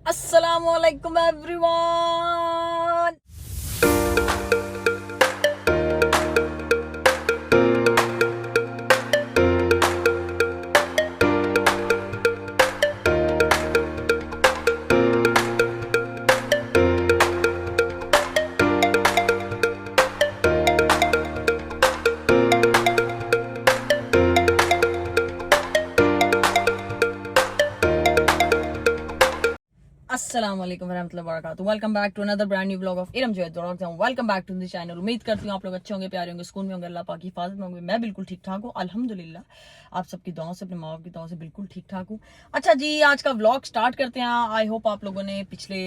अस्सलामुअलैकुम एवरीवन। अस्सलाम वालेकुम रहमतुल्लाहि व बरकातुहू। Welcome back to another brand new vlog of Iram Javed. Welcome back to the channel. उम्मीद करती हूँ आप लोग अच्छे होंगे, प्यारे होंगे, सुकून में होंगे, अल्लाह पाक की हिफाजत में होंगे। मैं बिल्कुल ठीक ठाक हूँ अल्हम्दुलिल्लाह। आप सबकी दुआओं से, अपने माँ बाप की दुआओं से बिल्कुल ठीक ठाक हूँ। अच्छा जी, आज का व्लॉग स्टार्ट करते हैं। आई होप आप लोगों ने पिछले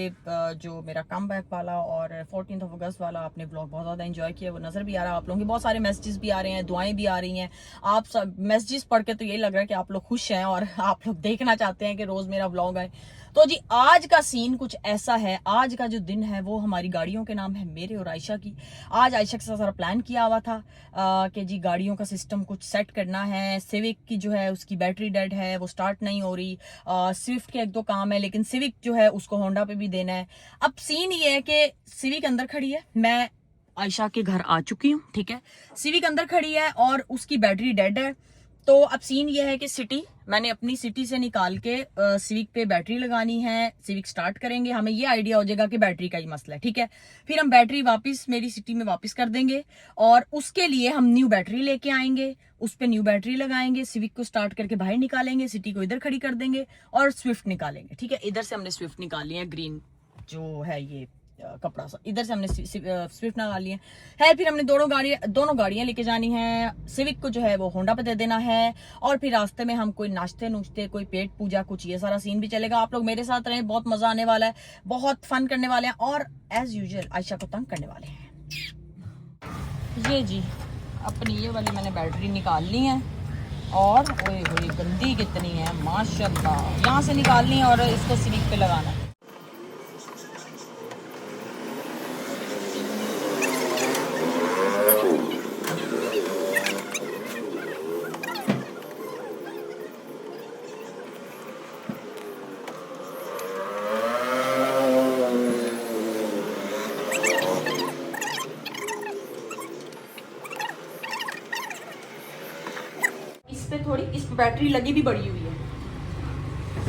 जो मेरा कम बैक वाला और 14 अगस्त वाला आपने व्लॉग बहुत ज्यादा एंजॉय किया। वो नजर भी आ रहा है आप लोगों की, बहुत सारे मैसेजेस भी आ रहे हैं, दुआएं भी आ रही हैं। आप सब मैसेजेस पढ़ के तो यही लग रहा है कि आप लोग खुश हैं और आप लोग देखना चाहते हैं कि रोज मेरा व्लॉग आए। तो जी आज का सीन कुछ ऐसा है। आज का जो दिन है वो हमारी गाड़ियों के नाम है, मेरे और आयशा की। आज आयशा के साथ सारा प्लान किया हुआ था कि जी गाड़ियों का सिस्टम कुछ सेट करना है। सिविक की जो है उसकी बैटरी डेड है, वो स्टार्ट नहीं हो रही। स्विफ्ट के एक दो काम है, लेकिन सिविक जो है उसको होंडा पे भी देना है। अब सीन ये है कि सिविक अंदर खड़ी है, मैं आयशा के घर आ चुकी हूँ, ठीक है। सिविक अंदर खड़ी है और उसकी बैटरी डेड है। तो अब सीन ये है कि सिटी मैंने अपनी सिटी से निकाल के सिविक पे बैटरी लगानी है। सिविक स्टार्ट करेंगे, हमें ये आइडिया हो जाएगा कि बैटरी का ही मसला है, ठीक है। फिर हम बैटरी वापस मेरी सिटी में वापस कर देंगे और उसके लिए हम न्यू बैटरी लेके आएंगे, उस पे न्यू बैटरी लगाएंगे, सिविक को स्टार्ट करके बाहर निकालेंगे, सिटी को इधर खड़ी कर देंगे और स्विफ्ट निकालेंगे, ठीक है। इधर से हमने स्विफ्ट निकाली है, ग्रीन जो है ये कपड़ा सा, इधर से हमने स्विफ्ट निकाल लिए है। फिर हमने दोनों गाड़ियां लेके जानी है। सिविक को जो है वो होंडा पे दे देना है और फिर रास्ते में हम कोई नाश्ते नुश्ते, कोई पेट पूजा, कुछ ये सारा सीन भी चलेगा। आप लोग मेरे साथ रहें, बहुत मजा आने वाला है, बहुत फन करने वाले हैं और एज यूजुअल आयशा को तंग करने वाले हैं। ये जी अपनी ये वाली मैंने बैटरी निकाल ली है और ओए होए गंदी कितनी है माशाल्लाह, यहाँ से निकालनी है और इसको सिविक पे लगाना है। थोड़ी इस पे बैटरी लगी भी बड़ी हुई है,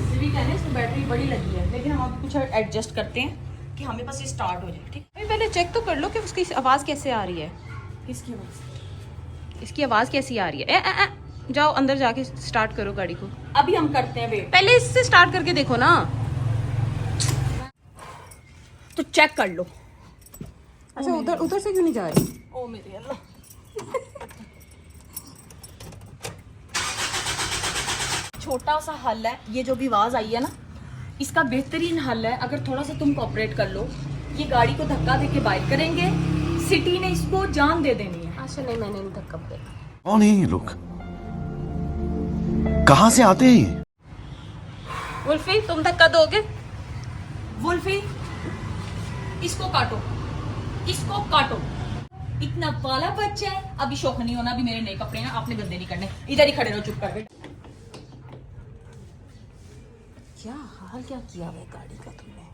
सिविक है ना, इस पे बैटरी बड़ी लगी है, लेकिन हम अब कुछ एडजस्ट करते हैं कि हमें बस ये स्टार्ट हो जाए, ठीक है। पहले चेक तो कर लो कि उसकी आवाज़ कैसे आ रही है। किसकी आवाज़? इसकी आवाज़ कैसी आ रही है। जाओ अंदर जाके स्टार्ट करो गाड़ी को। अभी हम करते हैं, वेट। पहले इससे स्टार्ट करके देखो ना, तो चेक कर लो। अच्छा उधर से क्यों नहीं जा रही? ओ मेरे अल्लाह। छोटा सा हल है ये, जो भी आवाज आई है ना, इसका बेहतरीन हल है अगर थोड़ा सा तुम कोऑपरेट कर लो। ये गाड़ी को धक्का देके बाइक करेंगे, सिटी ने इसको जान दे देनी है। अच्छा नहीं, मैंने नहीं धक्का दिया। कौन है ये लोग, कहाँ से आते हैं ये? वुल्फी तुम धक्का दोगे? वुल्फी इसको काटो, इसको काटो। इतना वाला बच्चा है, अभी शौक नहीं होना, अभी मेरे नए कपड़े हैं, आपने गंदे नहीं करने। इधर ही खड़े रहो चुप करके। क्या हाल क्या किया हुआ है गाड़ी का तुमने?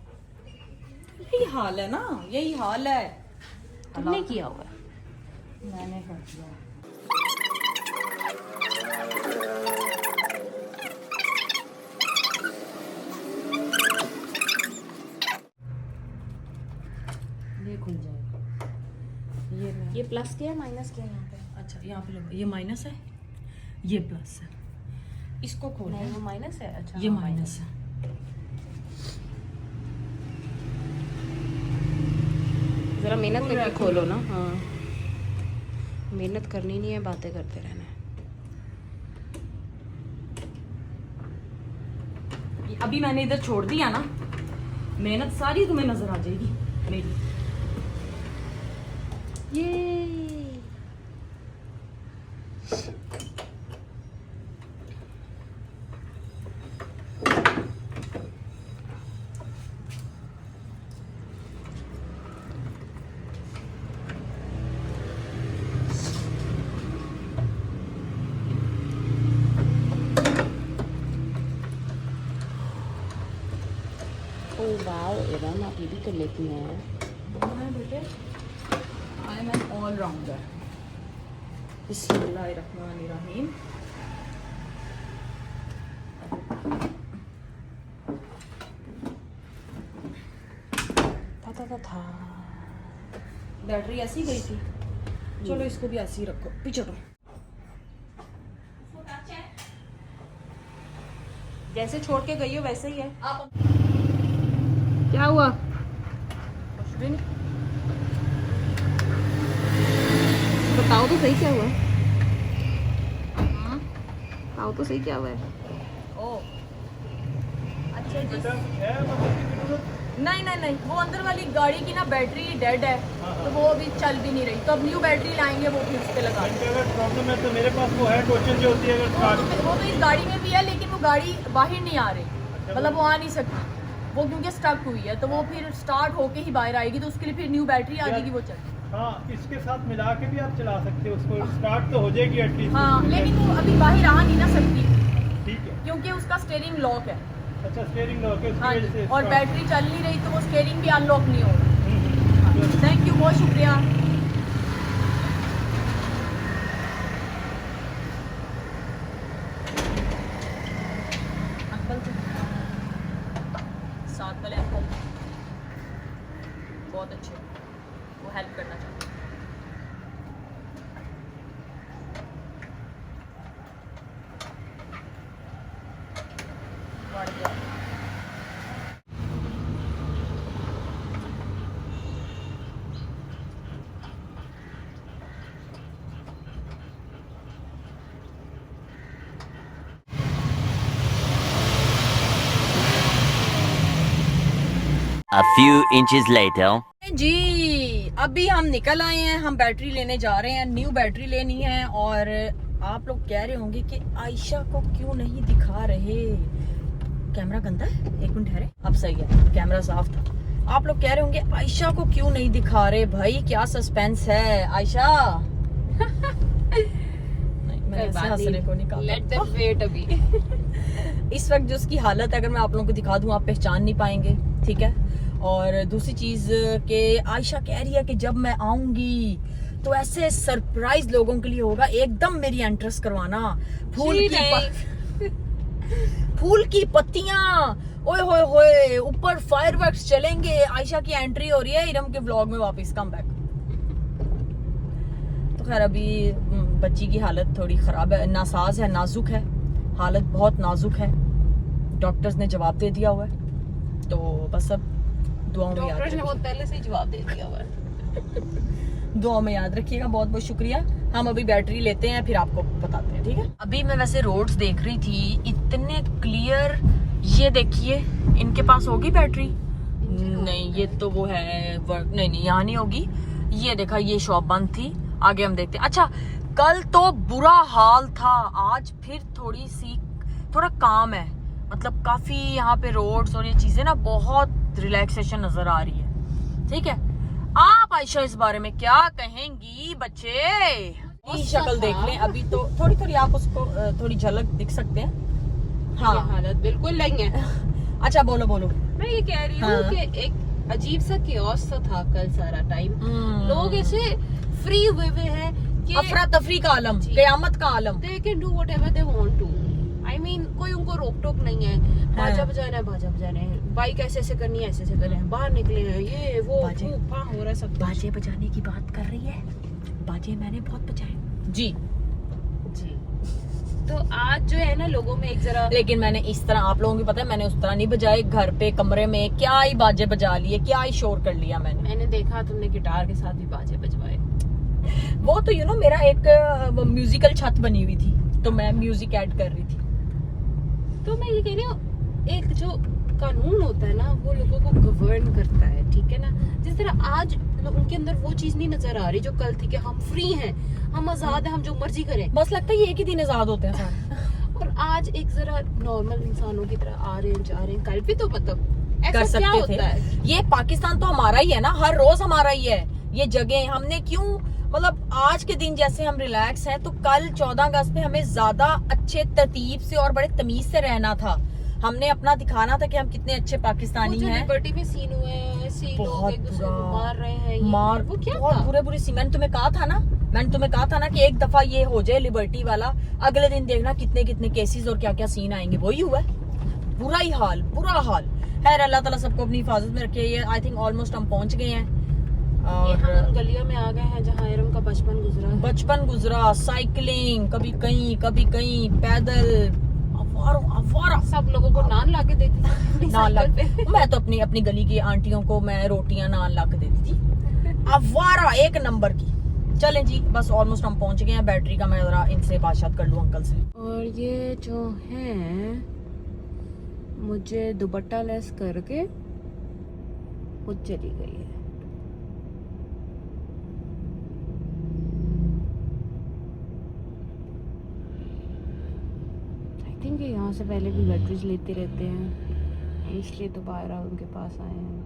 यही हाल है ना, यही हाल है। तुमने किया हुआ है? मैंने कर दिया। ये खुल जाएगा। ये प्लस क्या है माइनस क्या है यहाँ पे? अच्छा यहाँ पे ये माइनस है, ये प्लस है। इसको खोलो। नहीं वो माइनस है। अच्छा ये हाँ, माइनस है। जरा मेहनत करके खोलो ना। हाँ मेहनत करनी नहीं है, बातें करते रहना है। अभी मैंने इधर छोड़ दिया ना, मेहनत सारी तुम्हें नजर आ जाएगी मेरी। ये ओह वाओ इरम, आप ये भी कर लेती हैं। बेटे आई एम एन ऑलराउंडर। बिस्मिल्लाहिर्रहमानिर्रहीम। था बैटरी ऐसी गई थी, चलो इसको भी ऐसे ही रखो, पीछे हटो। जैसे छोड़ के गई हो वैसे ही है। आप क्या हुआ? कुछ भी नहीं। बताओ तो सही क्या हुआ? बताओ तो सही क्या हुआ है? ओ अच्छा जी। नहीं, वो अंदर वाली गाड़ी की ना बैटरी डेड है, तो वो अभी चल भी नहीं रही, तो अब न्यू बैटरी लाएंगे, वो भी उस पे लगा देंगे। अगर प्रॉब्लम है तो मेरे पास वो है टोचन जो होती है, अगर वो तो इस गाड़ी में भी है, लेकिन वो गाड़ी बाहर नहीं आ रही, मतलब वो आ नहीं सकती वो, क्योंकि स्टक हुई है, तो वो फिर स्टार्ट होके ही बाहर आएगी, तो उसके लिए फिर न्यू बैटरी आ जाएगी, वो चल। हाँ, इसके साथ मिला के भी आप चला सकते हो उसको, स्टार्ट तो हो जाएगी एटलीस्ट। हाँ, लेकिन वो अभी बाहर आ नहीं ना सकती, ठीक है। क्योंकि उसका स्टीयरिंग लॉक है। अच्छा, स्टीयरिंग लॉक है, हाँ उसकी जी, वजह से और start- बैटरी चल नहीं रही, तो वो स्टीयरिंग भी अनलॉक नहीं हो रहा। थैंक यू, बहुत शुक्रिया। अंकल थे साथ वाले अंकल, बहुत अच्छे, वो हेल्प करना चाहते हैं। बढ़ गया। A few inches later. जी अभी हम निकल आए हैं, हम बैटरी लेने जा रहे हैं, न्यू बैटरी लेनी है। और आप लोग कह रहे होंगे कि आयशा को क्यों नहीं दिखा रहे, कैमरा गंदा है, एक मिनट ठहरे, अब सही है, कैमरा साफ था। आप लोग कह रहे होंगे आयशा को क्यों नहीं दिखा रहे, भाई क्या सस्पेंस है आयशा। नहीं, मैं ऐसे हंसने को नहीं कहा। लेट देम वेट अभी। इस वक्त जो उसकी हालत है, अगर मैं आप लोगों को दिखा दूं, आप पहचान नहीं पाएंगे, ठीक है। और दूसरी चीज के आयशा कह रही है कि जब मैं आऊंगी तो ऐसे सरप्राइज लोगों के लिए होगा, एकदम मेरी एंट्रेंस करवाना, फूल की पत्तियां, ओए होए होए, ऊपर फायरवर्क्स चलेंगे, आयशा की एंट्री हो रही है इरम के व्लॉग में वापस, कम बैक। तो खैर अभी बच्ची की हालत थोड़ी खराब है, नासाज है, नाजुक है, हालत बहुत नाजुक है, डॉक्टर्स ने जवाब दे दिया हुआ है, तो बस अब दुआओं में याद डॉक्टर ने रखिएगा। बहुत पहले से ही जवाब दे दिया हुआ है। दुआओं में याद रखिएगा, बहुत बहुत शुक्रिया। हम अभी बैटरी लेते हैं, फिर आपको बताते हैं, ठीक है। अभी मैं वैसे रोड्स देख रही थी, इतने क्लियर, ये देखिए, इनके पास होगी बैटरी? नहीं, ये तो वो है वर्क, नहीं यहाँ नहीं होगी। ये देखा, ये शॉप बंद थी, आगे हम देखते हैं। अच्छा, कल तो बुरा हाल था, आज फिर थोड़ा काम है, मतलब काफी यहाँ पे रोड्स और ये चीजें ना बहुत रिलैक्सेशन नजर आ रही है, ठीक है। आप आयशा इस बारे में क्या कहेंगी बच्चे? शक्ल देख लें, अभी तो थोड़ी आप उसको थोड़ी झलक दिख सकते हैं। हाँ, ये हालत बिल्कुल नहीं है। अच्छा बोलो। मैं ये कह रही हूँ हाँ। कि एक अजीब सा कियोस सा था कल सारा टाइम। लोग ऐसे फ्री हुए हैं कि अफरा तफरी का आलम, जी। कयामत का आलम। they can do whatever they want to. I mean, कोई उनको रोक टोक नहीं है। बाजा बजाना है, बाइक ऐसे करनी है, ऐसे करनी है, बाहर निकले हैं, ये वो बाजे। हो रहा है सब। बाजे बजाने की बात कर रही है, बाजे मैंने बहुत बजाए जी। तो आज जो है ना, लोगों में एक जरा, लेकिन मैंने इस तरह, आप लोगों को पता है, मैंने उस तरह नहीं बजाए, घर पे कमरे में क्या ही बाजे बजा लिए, क्या ही शोर कर लिया मैंने देखा तुमने गिटार के साथ भी बाजे बजवाए। वो तो मेरा एक म्यूजिकल छत बनी हुई थी, तो मैं म्यूजिक ऐड कर रही थी। तो मैं ये कह रही हूँ, एक जो कानून होता है ना, वो लोगों को गवर्न करता है, ठीक है ना। जिस तरह आज उनके अंदर वो चीज नहीं नजर आ रही जो कल थी, कि हम फ्री हैं, हम आजाद हैं, हम जो मर्जी करें। बस लगता है ये एक ही दिन आजाद होते हैं सारे। और आज एक जरा नॉर्मल इंसानों की तरह आ रहे हैं, जा रहे हैं। कल भी तो मतलब ऐसा कर क्या सकते होता थे। है? ये पाकिस्तान तो हमारा ही है ना, हर रोज हमारा ही है ये जगह। हमने क्यों, मतलब आज के दिन जैसे हम रिलैक्स हैं, तो कल 14 अगस्त पे हमें ज्यादा अच्छे तरतीब से और बड़े तमीज से रहना था। हमने अपना दिखाना था कि हम कितने अच्छे पाकिस्तानी वो जो हैं। लिबर्टी में सीन हुए हैं, ऐसे ही लोग बहुत एक दूसरे को बुरा। मार रहे हैं, मार वो क्या बहुत था? बुरे सीन। मैंने तुम्हें कहा था ना कि एक दफा ये हो जाए लिबर्टी वाला, अगले दिन देखना कितने कितने केसेस और क्या क्या सीन आएंगे। वही हुआ है, बुरा हाल। खैर अल्लाह ताला सबको अपनी हिफाजत में रखे। ये आई थिंक ऑलमोस्ट हम पहुंच गए हैं ये हम और उन गलियों में आ गए हैं जहाँ इरम का बचपन गुजरा है। साइकिलिंग, कभी कहीं पैदल, अवारा सब लोगों को नान ला के देती थी अपनी नान ला साइकिल पे। मैं तो अपनी गली की आंटियों को मैं रोटियां नान ला के देती थी। अवारा एक नंबर की। चलें जी, बस ऑलमोस्ट हम पहुंच गए हैं। बैटरी का मैं जरा इनसे बातचीत कर लूं अंकल से। और ये जो है मुझे दुपट्टा लेस करके वो चली गई है। आई थिंक यहाँ से पहले भी बैटरीज लेते रहते हैं, इसलिए दोबारा उनके पास आए हैं।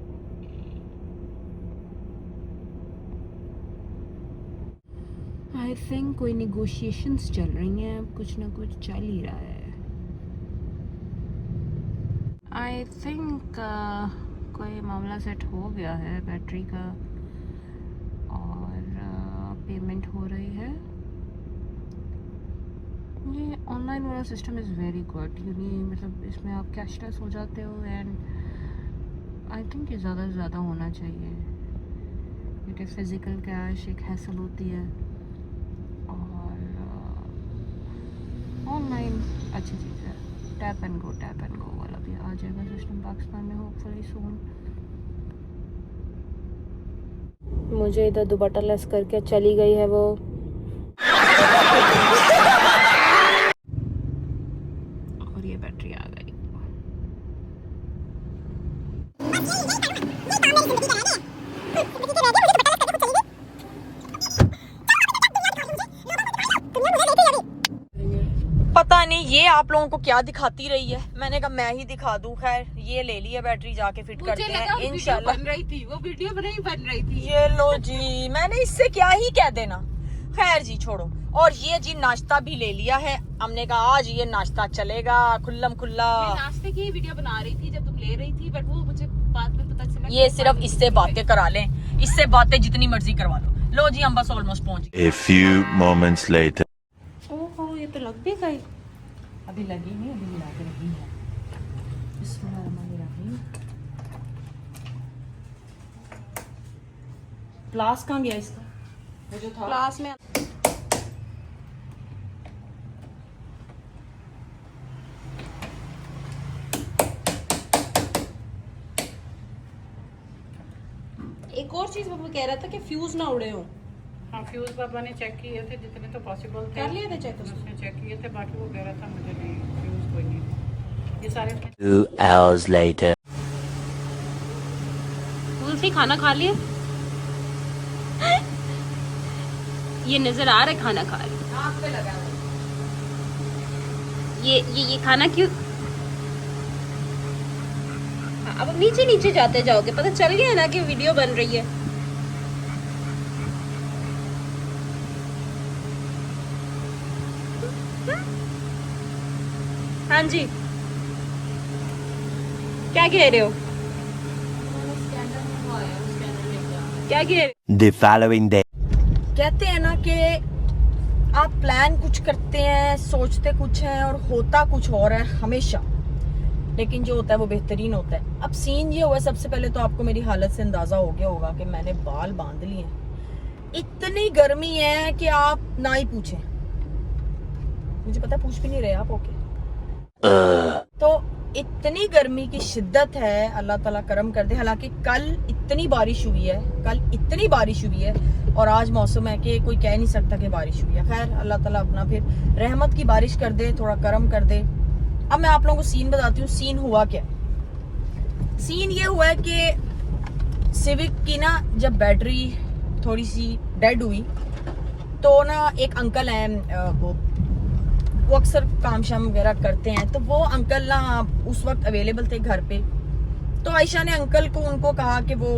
आई थिंक कोई नेगोशिएशंस चल रही हैं, कुछ ना कुछ चल ही रहा है। आई थिंक कोई मामला सेट हो गया है बैटरी का और पेमेंट हो रही है। ये ऑनलाइन वाला सिस्टम इज़ वेरी गुड, मतलब इसमें आप कैशलेस हो जाते हो एंड आई थिंक ये ज़्यादा से ज़्यादा होना चाहिए, क्योंकि फिज़िकल कैश एक हैसल होती है और ऑनलाइन अच्छी चीज़ है। टैप एंड गो वाला भी आ जाएगा सिस्टम पाकिस्तान में होपफुली सून। मुझे इधर दुपट्टा लेस करके चली गई है वो। और ये बैटरी आ गई। पता नहीं ये आप लोगों को क्या दिखाती रही है। मैंने कहा मैं ही दिखा दूं। खैर ये ले ली है बैटरी, जाके फिट करते हैं इंशाल्लाह। बन रही थी वो वीडियो बन रही थी। ये लो जी, मैंने इससे क्या ही कह देना। खैर जी छोड़ो। और ये जी नाश्ता भी ले लिया है हमने कहा आज ये नाश्ता चलेगा खुल्लम खुल्ला। मैं नाश्ते की वीडियो बना रही थी जब तुम ले रही थी, बट वो मुझे बाद में पता चला ये सिर्फ इससे बातें करा लें, इससे बातें जितनी मर्जी करवा लो। लो जी हम बस ऑलमोस्ट पहुंच गए। A few moments later. ओहो ये तो लग भी गई। अभी लगी नहीं, अभी मिला के रही है। बिस्मिल्लाहिर्रहमानिर्रहीम। प्लास कहाँ गया इसका? वो जो था क्लास में एक और चीज पापा कह रहा था कि फ्यूज ना उड़े हो। हाँ फ्यूज पापा ने चेक किए थे जितने तो पॉसिबल थे, कर लिए थे चेक उसने? उसने चेक किए थे, बाकी वो कह रहा था मुझे नहीं फ्यूज कोई नहीं। ये सारे 2 hours later. तुलसी खाना खा लिए? ये नजर आ रहा है खाना खा रही। आँख पे लगा है। ये खाना क्यों? हाँ, अब नीचे नीचे जाते जाओगे, पता चल गया ना कि वीडियो बन रही है। हाँ जी क्या कह रहे हो? क्या कह रहे हो? The following day. कहते हैं ना कि आप प्लान कुछ करते हैं, सोचते कुछ हैं और होता कुछ और है हमेशा, लेकिन जो होता है वो बेहतरीन होता है। अब सीन ये हुआ, सबसे पहले तो आपको मेरी हालत से अंदाजा हो गया होगा कि मैंने बाल बांध लिए हैं। इतनी गर्मी है कि आप ना ही पूछें। मुझे पता है पूछ भी नहीं रहे आप, ओके। तो इतनी गर्मी की शिद्दत है, अल्लाह ताला करम कर दे। हालांकि कल इतनी बारिश हुई है और आज मौसम है कि कोई कह नहीं सकता कि बारिश हुई है। खैर अल्लाह ताला अपना फिर रहमत की बारिश कर दे, थोड़ा करम कर दे। अब मैं आप लोगों को सीन बताती हूँ। सीन हुआ क्या? सीन ये हुआ है कि सिविक की ना जब बैटरी थोड़ी सी डेड हुई तो ना एक अंकल हैं, वो अक्सर काम शाम वगैरह करते हैं, तो वो अंकल ना उस वक्त अवेलेबल थे घर पे। तो आयशा ने अंकल को उनको कहा कि वो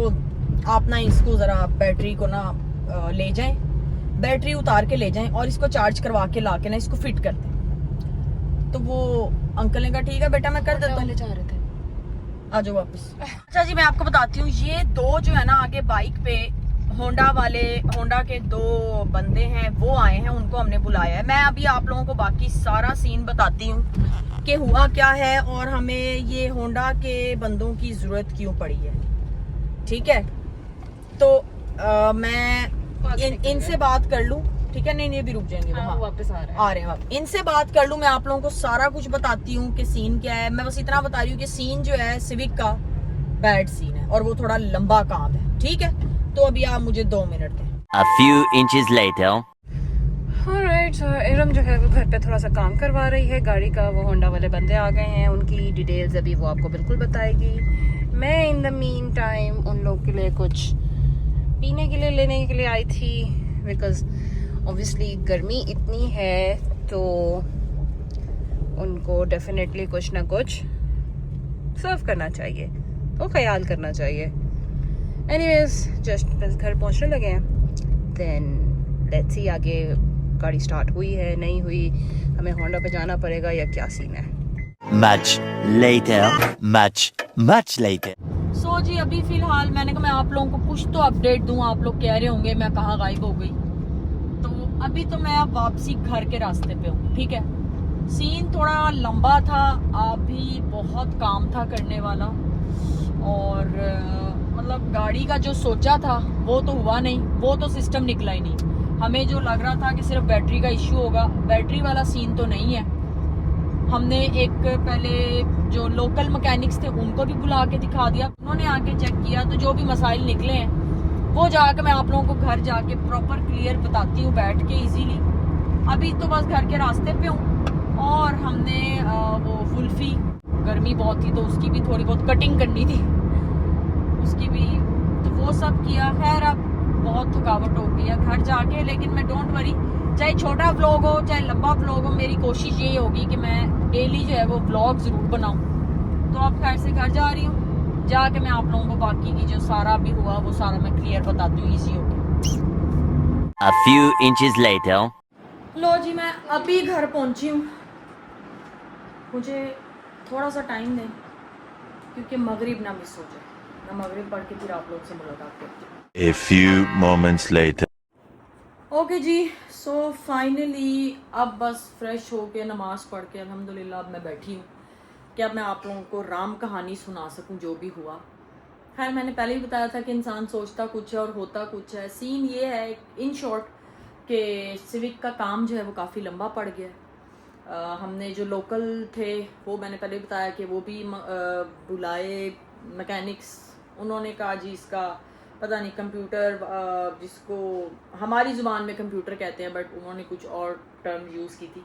आप ना इसको ज़रा बैटरी को ना ले जाएं, बैटरी उतार के ले जाएं और इसको चार्ज करवा के ला के ना इसको फिट कर दें। तो वो अंकल ने कहा ठीक है बेटा मैं कर देता हूँ। जा रहे थे। आ जाओ वापस। अच्छा जी मैं आपको बताती हूँ, ये दो जो है ना आगे बाइक पे होंडा के दो बंदे हैं, वो आए हैं, उनको हमने बुलाया है। मैं अभी आप लोगों को बाकी सारा सीन बताती हूँ कि हुआ क्या है और हमें ये होंडा के बंदों की जरूरत क्यों पड़ी है। ठीक है, तो मैं इनसे बात कर लूँ। ठीक है, नहीं अभी रुक जाएंगे, हाँ, वहाँ वापस आ रहे हैं आप। इनसे बात कर लूँ, मैं आप लोगों को सारा कुछ बताती हूँ कि सीन क्या है। मैं बस इतना बता रही हूँ कि सीन जो है सिविक का बैड सीन है और वो थोड़ा लंबा काम है। ठीक है, तो अभी आप मुझे 2 मिनट दें। A few inches later. Alright, so Iram जो है वो घर पे थोड़ा सा काम करवा रही है गाड़ी का। वो होंडा वाले बंदे आ गए हैं, उनकी डिटेल्स अभी वो आपको बिल्कुल बताएगी। मैं इन द मीन टाइम उन लोग के लिए कुछ पीने के लिए लेने के लिए आई थी, बिकॉज ऑब्वियसली गर्मी इतनी है तो उनको डेफिनेटली कुछ ना कुछ सर्व करना चाहिए, तो ख्याल करना चाहिए। एनीवेज जस्ट बस घर पहुंचने लगे हैं, देन लेट्स सी आगे गाड़ी स्टार्ट हुई है नहीं हुई, हमें होंडा पे जाना पड़ेगा या क्या सीन है। Much later. Much later. सो जी अभी फिलहाल मैंने कहा मैं आप लोगों को कुछ तो अपडेट दूं। आप लोग कह रहे होंगे मैं कहाँ गायब हो गई, तो अभी तो मैं अब वापसी घर के रास्ते पे हूँ। ठीक है, सीन थोड़ा लंबा था, अभी बहुत काम था करने वाला और मतलब गाड़ी का जो सोचा था वो तो हुआ नहीं, वो तो सिस्टम निकला ही नहीं। हमें जो लग रहा था कि सिर्फ बैटरी का इश्यू होगा, बैटरी वाला सीन तो नहीं है। हमने एक पहले जो लोकल मैकेनिक्स थे उनको भी बुला के दिखा दिया, उन्होंने आके चेक किया, तो जो भी मसाइल निकले हैं वो जाकर मैं आप लोगों को घर जाके प्रॉपर क्लियर बताती हूँ बैठ के इजीली। अभी तो बस घर के रास्ते पे हूँ और हमने वो कुल्फी, गर्मी बहुत थी तो उसकी भी थोड़ी बहुत कटिंग करनी थी, उसकी भी, तो वो सब किया। खैर अब बहुत थकावट हो गई है घर जाके, लेकिन मैं डोंट वरी, चाहे छोटा व्लॉग हो चाहे लंबा व्लॉग हो, मेरी कोशिश यही होगी कि मैं डेली जो है वो व्लॉग जरूर बनाऊं। तो अब खैर से घर जा रही हूँ, जाके मैं आप लोगों को बाकी की जो सारा भी हुआ वो सारा मैं क्लियर बताती हूँ, इजी हो गया। A few inches later. लो जी मैं अभी घर पहुंची हूँ, मुझे थोड़ा सा टाइम दें क्योंकि मगरिब ना मिस हो जाए। मैं मगरिब पढ़ के फिर आप लोग से मुलाकात करती हूँ। A few moments later. Okay जी, सो फाइनली अब बस फ्रेश होके नमाज पढ़ के अल्हम्दुलिल्लाह अब मैं बैठी हूँ कि अब मैं आप लोगों को राम कहानी सुना सकूं जो भी हुआ। खैर मैंने पहले ही बताया था कि इंसान सोचता कुछ है और होता कुछ है। सीन ये है इन शॉर्ट कि सिविक का काम जो है वो काफ़ी लंबा पड़ गया। हमने जो लोकल थे वो मैंने पहले बताया कि वो भी बुलाए मैकेनिक्स, उन्होंने कहा जी इसका पता नहीं कंप्यूटर, जिसको हमारी ज़ुबान में कंप्यूटर कहते हैं बट उन्होंने कुछ और टर्म यूज़ की थी,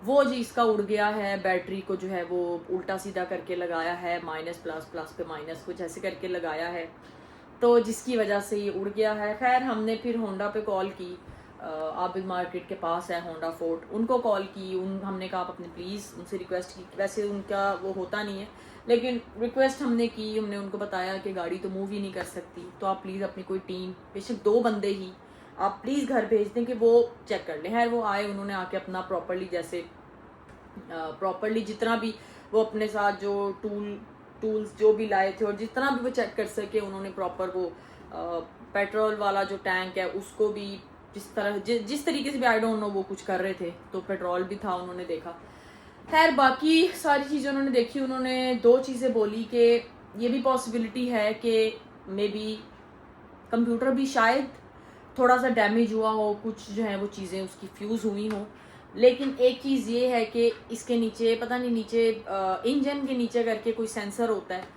वो जी इसका उड़ गया है। बैटरी को जो है वो उल्टा सीधा करके लगाया है, माइनस प्लस प्लस पे माइनस कुछ ऐसे करके लगाया है, तो जिसकी वजह से ये उड़ गया है। खैर हमने फिर होंडा पे कॉल की, आबिद मार्केट के पास है होंडा फोर्ट, उनको कॉल की, हमने कहा आप अपने प्लीज़ उनसे रिक्वेस्ट की, वैसे उनका वो होता नहीं है लेकिन रिक्वेस्ट हमने की, हमने उनको बताया कि गाड़ी तो मूव ही नहीं कर सकती, तो आप प्लीज़ अपनी कोई टीम, बेशक 2 बंदे ही, आप प्लीज़ घर भेज दें कि वो चेक कर लें। खैर वो आए, उन्होंने आके अपना प्रॉपरली जैसे प्रॉपरली जितना भी वो अपने साथ जो टूल्स जो भी लाए थे और जितना भी वो चेक कर सके, उन्होंने प्रॉपर वो पेट्रोल वाला जो टैंक है उसको भी जिस तरीके से भी आई डोंट नो वो कुछ कर रहे थे, तो पेट्रोल भी था उन्होंने देखा। खैर बाकी सारी चीज़ें उन्होंने देखी। उन्होंने 2 चीज़ें बोली कि ये भी पॉसिबिलिटी है कि मे बी कंप्यूटर भी शायद थोड़ा सा डैमेज हुआ हो, कुछ जो है वो चीज़ें उसकी फ्यूज़ हुई हो, लेकिन एक चीज़ ये है कि इसके नीचे पता नहीं नीचे इंजन के नीचे करके कोई सेंसर होता है,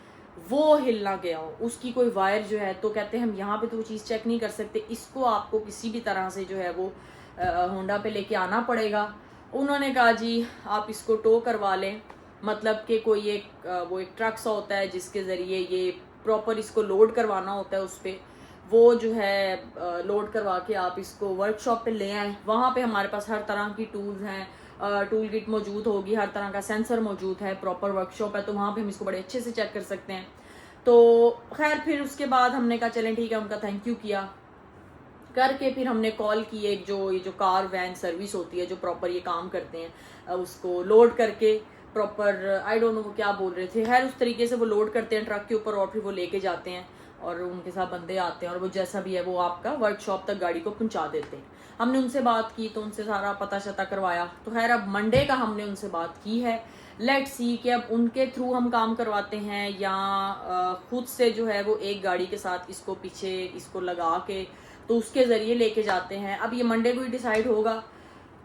वो हिल ना गया हो, उसकी कोई वायर जो है, तो कहते हैं हम यहाँ पे तो वो चीज़ चेक नहीं कर सकते, इसको आपको किसी भी तरह से जो है वो होंडा पे लेके आना पड़ेगा। उन्होंने कहा जी आप इसको टो करवा लें, मतलब कि कोई वो एक ट्रक सा होता है जिसके ज़रिए ये प्रॉपर इसको लोड करवाना होता है, उस पर वो जो है लोड करवा के आप इसको वर्कशॉप पे ले आएँ। वहाँ पे हमारे पास हर तरह की टूल्स हैं, टूल किट मौजूद होगी, हर तरह का सेंसर मौजूद है, प्रॉपर वर्कशॉप है, तो वहाँ पे हम इसको बड़े अच्छे से चेक कर सकते हैं। तो खैर फिर उसके बाद हमने कहा चलें ठीक है, उनका थैंक यू किया करके फिर हमने कॉल की एक ये जो कार वैन सर्विस होती है जो प्रॉपर ये काम करते हैं, उसको लोड करके प्रॉपर आई डोंट नो वो क्या बोल रहे थे, खैर उस तरीके से वो लोड करते हैं ट्रक के ऊपर और फिर वो लेके जाते हैं और उनके साथ बंदे आते हैं और वो जैसा भी है वो आपका वर्कशॉप तक गाड़ी को पहुंचा देते हैं। हमने उनसे बात की तो उनसे सारा पता शता करवाया। तो खैर अब मंडे का हमने उनसे बात की है, लेट्स सी कि अब उनके थ्रू हम काम करवाते हैं या खुद से जो है वो एक गाड़ी के साथ इसको पीछे इसको लगा के तो उसके ज़रिए लेके जाते हैं। अब ये मंडे को ही डिसाइड होगा।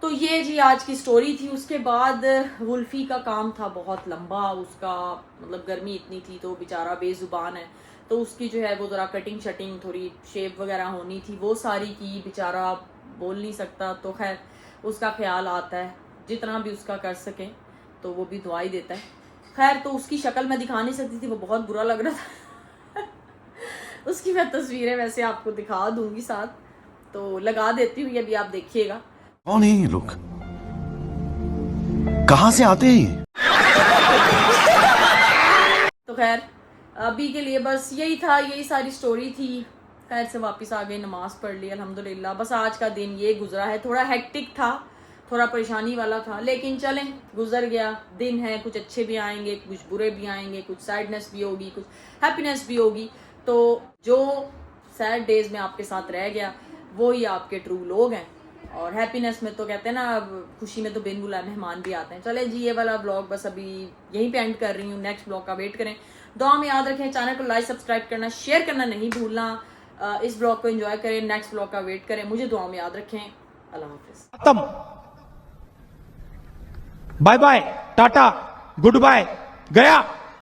तो ये जी आज की स्टोरी थी। उसके बाद वुल्फी का काम था बहुत लंबा, उसका मतलब गर्मी इतनी थी तो बेचारा बेजुबान है, तो उसकी जो है वो ज़रा कटिंग शटिंग थोड़ी शेप वगैरह होनी थी, वो सारी की, बेचारा बोल नहीं सकता। तो खैर उसका ख्याल आता है जितना भी उसका कर सकें, तो वो भी दुआई देता है। खैर तो उसकी शक्ल मैं दिखा नहीं सकती थी, वो बहुत बुरा लग रहा था उसकी मैं तस्वीरें वैसे आपको दिखा दूंगी साथ, तो लगा देती हूँ, अभी आप देखिएगा। कौन है ये लोग, कहां से आते हैं ये? तो खैर अभी के लिए बस यही था, यही सारी स्टोरी थी। खैर से वापस आ गए, नमाज पढ़ ली अल्हम्दुलिल्लाह। बस आज का दिन ये गुजरा है, थोड़ा हेक्टिक था, थोड़ा परेशानी वाला था, लेकिन चलें गुजर गया। दिन है, कुछ अच्छे भी आएंगे, कुछ बुरे भी आएंगे, कुछ सैडनेस भी होगी, कुछ हैप्पीनेस भी होगी। तो जो सैड डेज में आपके साथ रह गया वो ही आपके ट्रू लोग हैं, और हैप्पीनेस में तो कहते हैं ना, खुशी में तो बिन बुलाए मेहमान भी आते हैं। चले जी ये वाला ब्लॉग बस अभी यहीं पे एंड कर रही हूँ, नेक्स्ट ब्लॉग का वेट करें। दुआ में याद रखें, चैनल को लाइक सब्सक्राइब करना, शेयर करना नहीं भूलना। इस ब्लॉग को एंजॉय करें, नेक्स्ट ब्लॉग का वेट करें। मुझे दुआ में याद रखें। अल्लाह हाफिज। खत्म, बाय बाय, टाटा, गुड बाय, गया।